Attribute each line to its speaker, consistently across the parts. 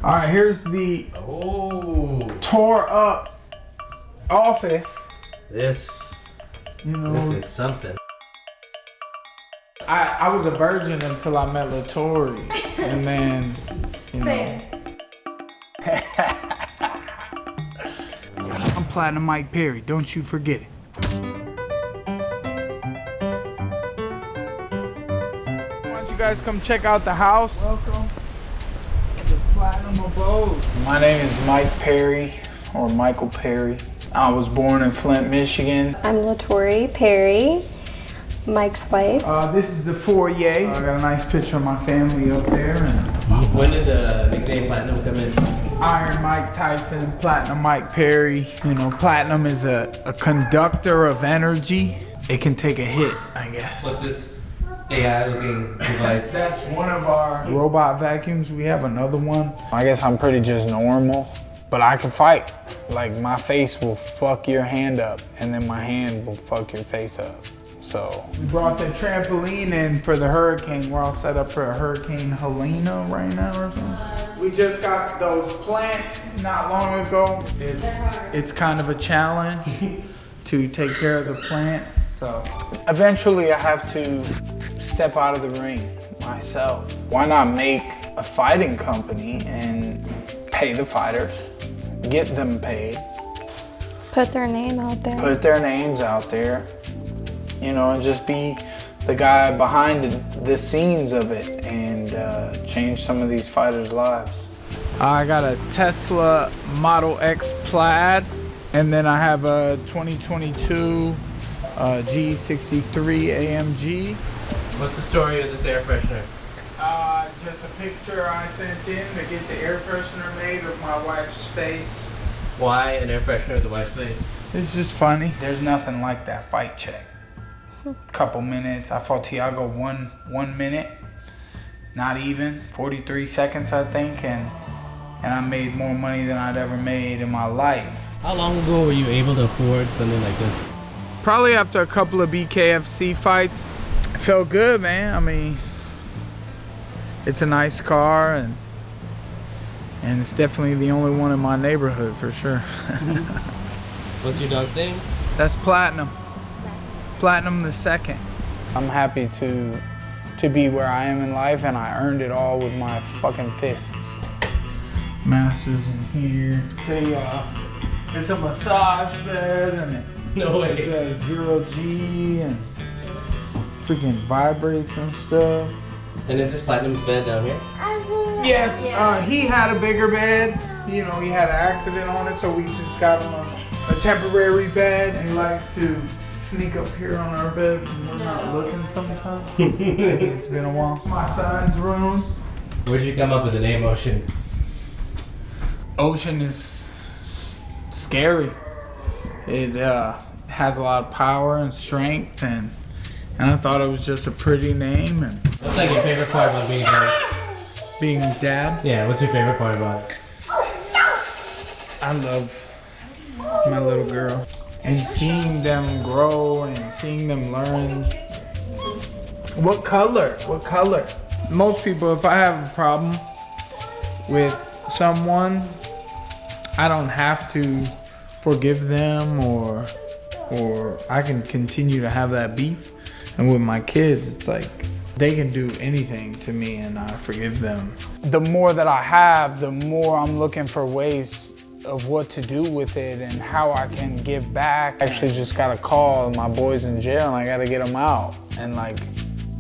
Speaker 1: All right, here's the tore up office.
Speaker 2: This is something.
Speaker 1: I was a virgin until I met Latory, and then, you know. I'm Platinum Mike Perry, don't you forget it. Why don't you guys come check out the house? Welcome to the Platinum Abode. My name is Mike Perry, or Michael Perry. I was born in Flint, Michigan.
Speaker 3: I'm Latory Perry, Mike's wife.
Speaker 1: This is the foyer. I got a nice picture of my family up there.
Speaker 2: When did the nickname Platinum come in?
Speaker 1: Iron Mike Tyson, Platinum Mike Perry. You know, Platinum is a conductor of energy. It can take a hit, I guess.
Speaker 2: What's this AI looking device?
Speaker 1: That's one of our robot vacuums. We have another one. I guess I'm pretty just normal, but I can fight. Like, my face will fuck your hand up, and then my hand will fuck your face up. So we brought the trampoline in for the hurricane. We're all set up for a Hurricane Helena right now or something. We just got those plants not long ago. It's kind of a challenge to take care of the plants. So eventually I have to step out of the ring myself. Why not make a fighting company and pay the fighters, get them paid.
Speaker 3: Put their name out there.
Speaker 1: Put their names out there. You know, and just be the guy behind the scenes of it and change some of these fighters' lives. I got a Tesla Model X Plaid, and then I have a 2022 G63 AMG.
Speaker 2: What's the story of this air freshener?
Speaker 1: Just a picture I sent in to get the air freshener made of my wife's face.
Speaker 2: Why an air freshener with the wife's face?
Speaker 1: It's just funny. There's nothing like that fight check. Couple minutes. I fought Tiago one minute, not even 43 seconds, I think, and I made more money than I'd ever made in my life.
Speaker 2: How long ago were you able to afford something like this?
Speaker 1: Probably after a couple of BKFC fights. It felt good, man. I mean, it's a nice car, and it's definitely the only one in my neighborhood for sure.
Speaker 2: What's your dog's name?
Speaker 1: That's Platinum. Platinum the second. I'm happy to be where I am in life, and I earned it all with my fucking fists. Masters in here. It's a massage bed, and it does 0G and freaking vibrates and stuff.
Speaker 2: And is this Platinum's bed down here?
Speaker 1: Yes, he had a bigger bed. You know, he had an accident on it, so we just got him a temporary bed, and he likes to sneak up here on our bed when we're not looking sometimes. Maybe it's been a while. My son's room.
Speaker 2: Where did you come up with the name Ocean?
Speaker 1: Ocean is scary. It has a lot of power and strength, and I thought it was just a pretty name. And
Speaker 2: what's like your favorite part about being dad?
Speaker 1: Being dad?
Speaker 2: Yeah, what's your favorite part about it?
Speaker 1: I love my little girl. And seeing them grow and seeing them learn. What color? What color? Most people, if I have a problem with someone, I don't have to forgive them or I can continue to have that beef. And with my kids, it's like they can do anything to me and I forgive them. The more that I have, the more I'm looking for ways of what to do with it and how I can give back. I actually just got a call, my boy's in jail and I gotta get him out. And like,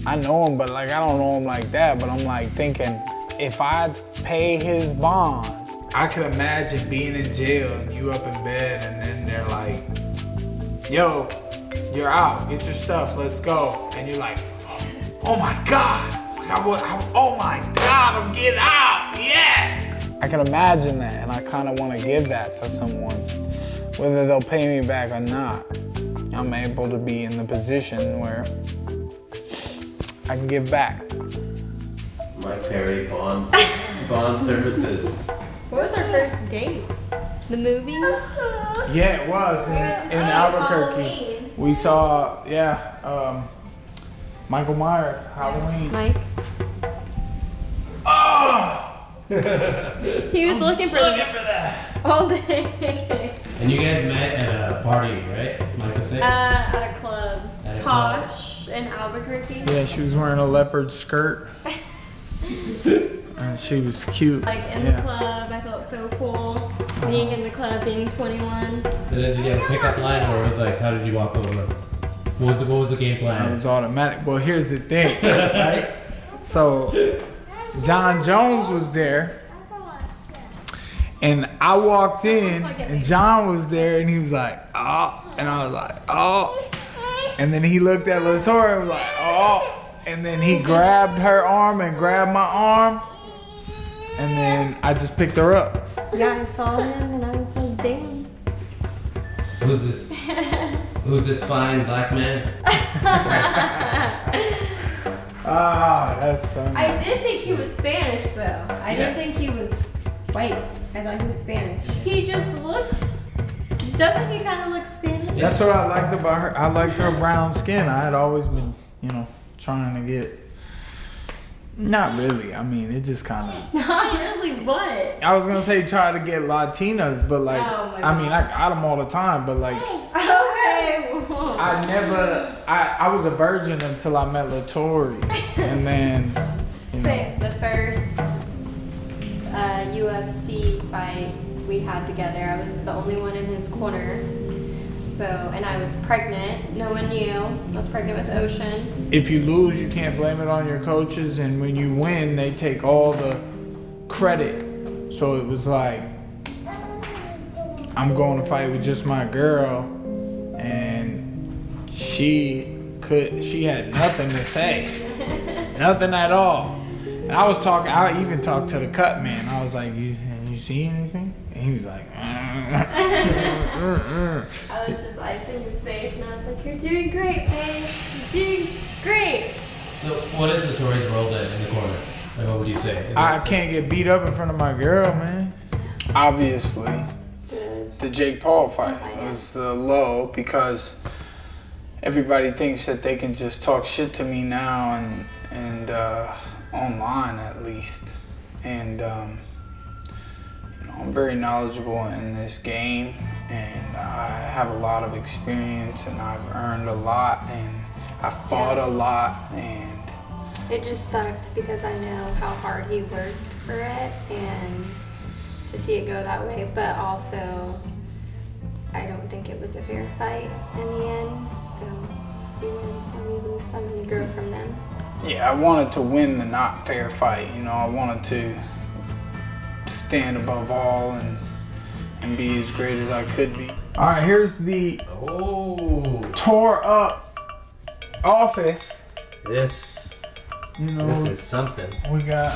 Speaker 1: I know him, but like, I don't know him like that, but I'm like thinking, if I pay his bond, I could imagine being in jail and you up in bed and then they're like, yo, you're out, get your stuff, let's go. And you're like, oh my God, oh my God, I'm getting out, yes! I can imagine that, and I kind of want to give that to someone. Whether they'll pay me back or not, I'm able to be in the position where I can give back.
Speaker 2: Mike Perry, Bond Services.
Speaker 4: What was our first date? The movies?
Speaker 1: Yeah, it was in Albuquerque.
Speaker 4: Halloween.
Speaker 1: We saw, Michael Myers, Halloween.
Speaker 3: Mike.
Speaker 1: Oh!
Speaker 4: He was looking for
Speaker 1: that.
Speaker 4: all day.
Speaker 2: And you guys met at a party, right? Michael said?
Speaker 4: At a club.
Speaker 2: At a club.
Speaker 4: Posh in Albuquerque.
Speaker 1: Yeah, she was wearing a leopard skirt. And she was cute.
Speaker 4: Like in the club, I felt so cool. Being in the club, being 21.
Speaker 2: Did you have a pickup line, or was like, how did you walk over? What was the game
Speaker 1: It
Speaker 2: plan?
Speaker 1: was automatic. Well, here's the thing, right? So, John Jones was there, and I walked in, and John was there, and he was like, oh, and I was like, oh, and then he looked at Latory and was like, oh, and then he grabbed her arm and grabbed my arm, and then I just picked her up.
Speaker 4: Yeah, I saw him and I was like, damn.
Speaker 2: Who's this? Who's this fine black man?
Speaker 1: Ah, that's funny.
Speaker 4: I did think he was Spanish though. I didn't think he was white. I thought he was Spanish. He just looks, doesn't he kind of look Spanish?
Speaker 1: That's what I liked about her. I liked her brown skin. I had always been, trying to get. Not really. I mean, it just kind of.
Speaker 4: Not really, what?
Speaker 1: I was gonna say try to get Latinas, but like,
Speaker 4: Oh my
Speaker 1: I mean, I got them all the time, but like,
Speaker 4: Okay.
Speaker 1: I was a virgin until I met Latory, and then,
Speaker 4: Say the first UFC fight we had together, I was the only one in his corner. So, and I was pregnant. No one knew. I was pregnant with Ocean.
Speaker 1: if you lose, you can't blame it on your coaches, and when you win, they take all the credit. So it was like, I'm going to fight with just my girl, and she had nothing to say, nothing at all. And I even talked to the cut man. I was like, you see anything? And he was like,
Speaker 4: I was just icing his face and I was like, you're doing great, babe. You're doing great.
Speaker 2: So, what is Latory's role then in the corner? Like, what would you say?
Speaker 1: I can't get beat up in front of my girl, man. Obviously, the Jake Paul fight was the low because everybody thinks that they can just talk shit to me now and online at least. And I'm very knowledgeable in this game, and I have a lot of experience, and I've earned a lot, and I fought a lot, and
Speaker 3: It just sucked because I know how hard he worked for it, and to see it go that way, but also I don't think it was a fair fight in the end. So we win some, we lose some, and you grow from them.
Speaker 1: yeah, I wanted to win the not fair fight. I wanted to stand above all and be as great as I could be. All right, here's the tore up office.
Speaker 2: This
Speaker 1: This
Speaker 2: is something.
Speaker 1: we got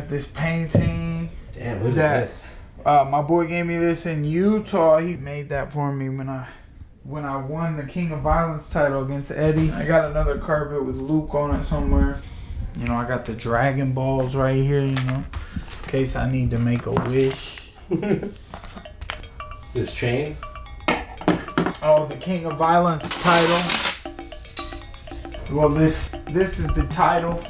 Speaker 1: this painting.
Speaker 2: Damn, who's
Speaker 1: That-
Speaker 2: this?
Speaker 1: My boy gave me this in Utah. He made that for me when I won the King of Violence title against Eddie. I got another carpet with Luke on it somewhere. I got the Dragon Balls right here, in case I need to make a wish.
Speaker 2: This chain?
Speaker 1: Oh, the King of Violence title. Well, this is the title.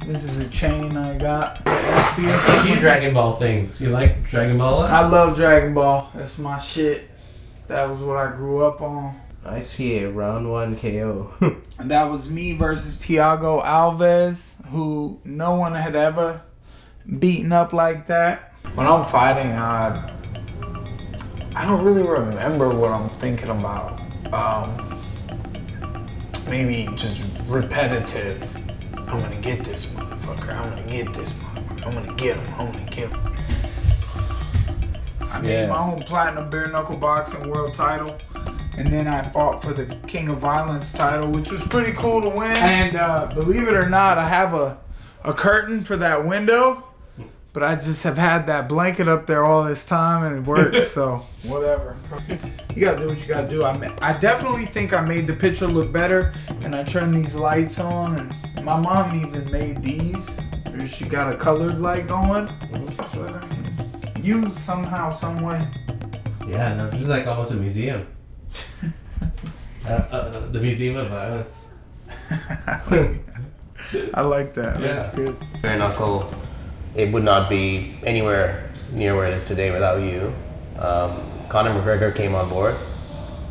Speaker 1: This is a chain I got.
Speaker 2: A few Dragon Ball things. You like Dragon Ball?
Speaker 1: I love Dragon Ball. That's my shit. That was what I grew up on.
Speaker 2: I see a round 1 KO.
Speaker 1: And that was me versus Thiago Alves, who no one had ever beaten up like that. When I'm fighting, I don't really remember what I'm thinking about. Maybe just repetitive. I'm gonna get this motherfucker. I'm gonna get this motherfucker. I'm gonna get him. I'm gonna get him. I made my own platinum bare knuckle boxing world title. And then I fought for the King of Violence title, which was pretty cool to win. And believe it or not, I have a curtain for that window. But I just have had that blanket up there all this time and it works, so whatever. You gotta do what you gotta do. I definitely think I made the picture look better, and I turned these lights on, and my mom even made these. She got a colored light going. Used somehow, some way.
Speaker 2: Yeah, no, this is like almost a museum. The Museum of Violence.
Speaker 1: I like that. I like that.
Speaker 2: Yeah.
Speaker 1: That's good.
Speaker 2: Bare knuckle
Speaker 5: it would not be anywhere near where it is today without you. Conor McGregor came on board,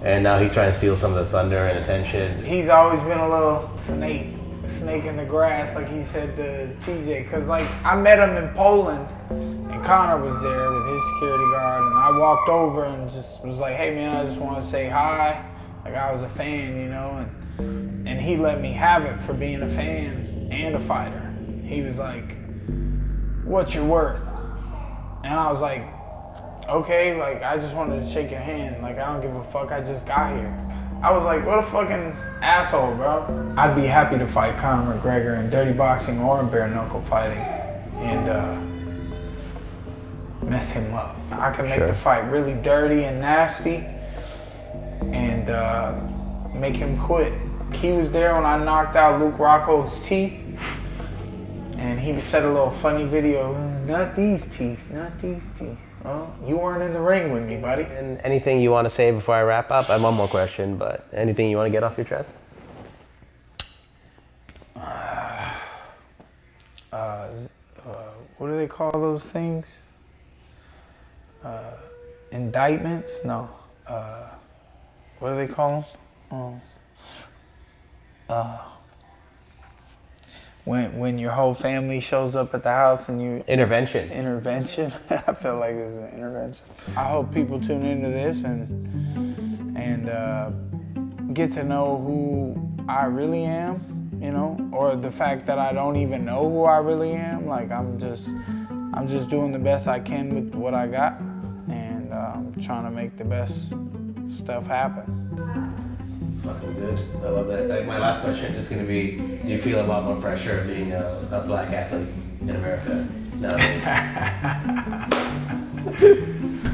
Speaker 5: and now he's trying to steal some of the thunder and attention.
Speaker 1: He's always been a little snake in the grass, like he said to TJ, because like I met him in Poland and Conor was there with his security guard, and I walked over and just was like, hey man, I just want to say hi, like I was a fan, you know, and he let me have it for being a fan and a fighter. He was like, what's your worth? And I was like, okay, like I just wanted to shake your hand, like I don't give a fuck, I just got here. I was like, what a fucking asshole, bro. I'd be happy to fight Conor McGregor in dirty boxing or in bare knuckle fighting and mess him up. I can make the fight really dirty and nasty and make him quit. He was there when I knocked out Luke Rockhold's teeth, and he said a little funny video, not these teeth, not these teeth. Well, you weren't in the ring with me, buddy.
Speaker 5: And anything you want to say before I wrap up? I have one more question, but anything you want to get off your chest?
Speaker 1: What do they call those things? Indictments? No. What do they call them? When your whole family shows up at the house and you...
Speaker 5: Intervention.
Speaker 1: Intervention? I feel like it's an intervention. I hope people tune into this and get to know who I really am, you know, or the fact that I don't even know who I really am. Like I'm just doing the best I can with what I got, and trying to make the best stuff happen.
Speaker 5: Fucking good. I love that. Like my last question is just gonna be: do you feel a lot more pressure being a black athlete in America nowadays?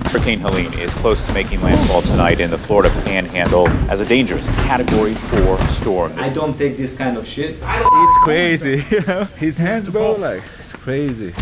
Speaker 6: Hurricane Helene is close to making landfall tonight in the Florida Panhandle as a dangerous Category 4 storm.
Speaker 7: I don't take this kind of shit.
Speaker 8: It's crazy, you know? His hands, bro, like, it's crazy.